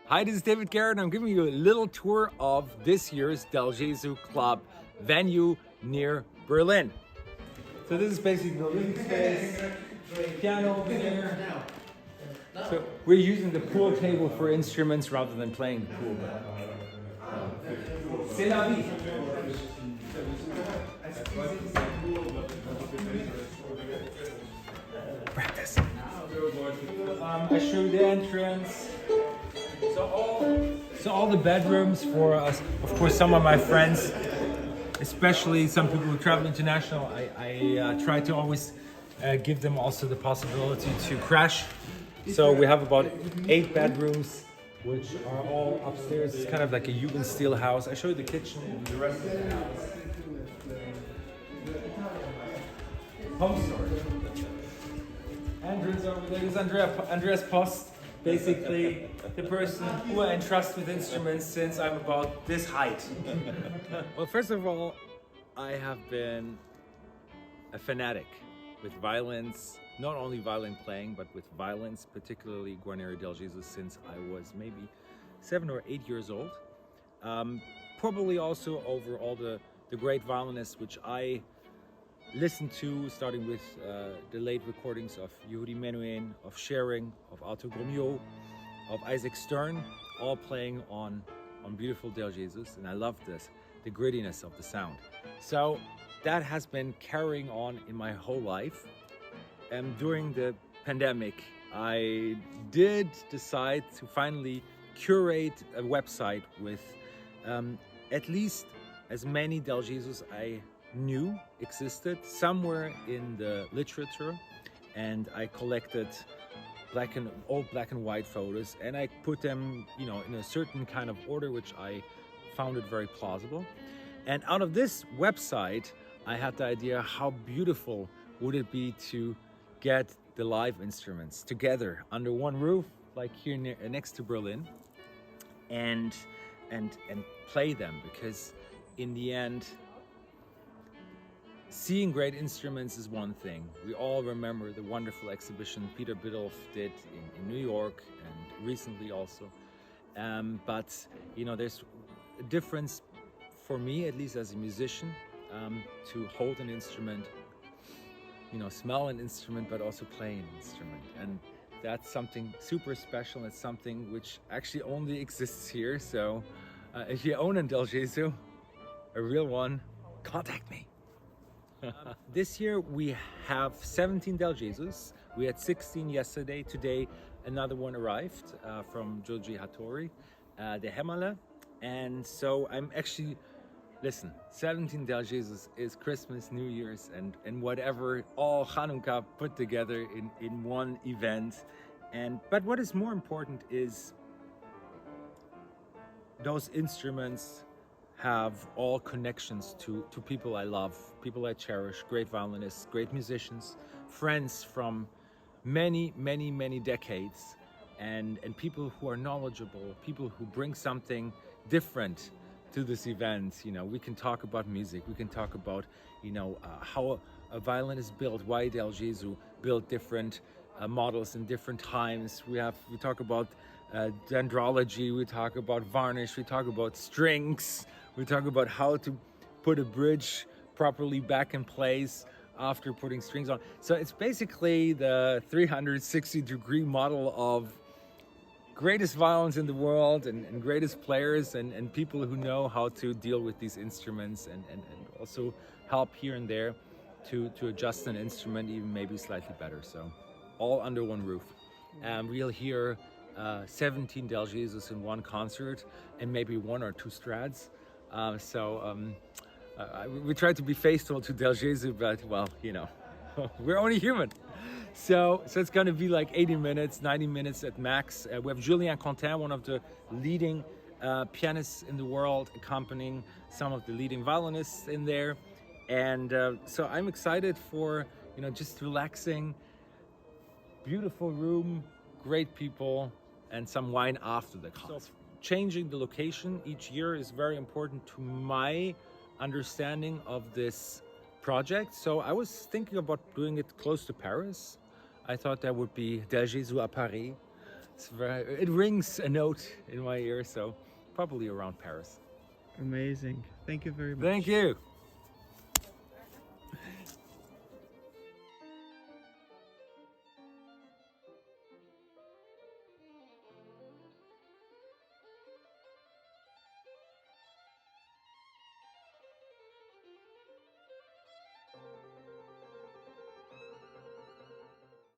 Hi, this is David Garrett, and I'm giving you a little tour of this year's Del Gesù Club venue near Berlin. So this is basically the living space, piano over there. So we're using the pool table for instruments rather than playing the pool. C'est la vie. Practice. I show the entrance. So all the bedrooms for us, of course, some of my friends, especially some people who travel international, I try to always give them also the possibility to crash. So we have about 8 bedrooms, which are all upstairs. It's kind of like a Jugendstil house. I show you the kitchen and the rest of the house. Home storage. Entrance over there is Andreas Post, basically the person who I entrust with instruments since I'm about this height. Well, first of all, I have been a fanatic with violins, not only violin playing, but with violins, particularly Guarneri del Gesù, since I was maybe 7 or 8 years old. Probably also over all the great violinists which I listened to, starting with the late recordings of Yehudi Menuhin, of Schering, of Arthur Gromio, of Isaac Stern, all playing on beautiful Del Gesù, and I love this, the grittiness of the sound. So that has been carrying on in my whole life. And during the pandemic, I did decide to finally curate a website with at least as many Del Gesù I knew existed somewhere in the literature, and I collected old black and white photos, and I put them, in a certain kind of order, which I found it very plausible. And out of this website, I had the idea, how beautiful would it be to get the live instruments together under one roof, like here next to Berlin, and play them, because in the end, seeing great instruments is one thing. We all remember the wonderful exhibition Peter Biddulph did in New York and recently also. But there's a difference for me, at least as a musician, to hold an instrument, smell an instrument, but also play an instrument. And that's something super special. It's something which actually only exists here. So if you own a Del Gesù, a real one, contact me. This year we have 17 Del Gesù. We had 16 yesterday. Today another one arrived from Joji Hattori, the Hemale. And so I'm actually, 17 Del Gesù is Christmas, New Year's, and whatever, all Hanukkah put together in one event. But what is more important is those instruments have all connections to people I love, people I cherish, great violinists, great musicians, friends from many, many, many decades, and people who are knowledgeable, people who bring something different to this event. We can talk about music, we can talk about, how a violin is built, why Del Gesù built different models in different times. We talk about dendrology, we talk about varnish, we talk about strings, we talk about how to put a bridge properly back in place after putting strings on. So it's basically the 360-degree model of greatest violins in the world and greatest players and people who know how to deal with these instruments and also help here and there to adjust an instrument even maybe slightly better. So all under one roof. We'll hear 17 Del Gesù in one concert and maybe 1 or 2 Strads. We try to be faithful to Del Gesù, but we're only human. So it's going to be like 80 minutes, 90 minutes at max. We have Julien Contin, one of the leading pianists in the world, accompanying some of the leading violinists in there. And so I'm excited for, just relaxing, beautiful room, great people, and some wine after the concert. So changing the location each year is very important to my understanding of this project. So I was thinking about doing it close to Paris. I thought that would be Del Gesù à Paris. It rings a note in my ear, so probably around Paris. Amazing. Thank you very much. Thank you.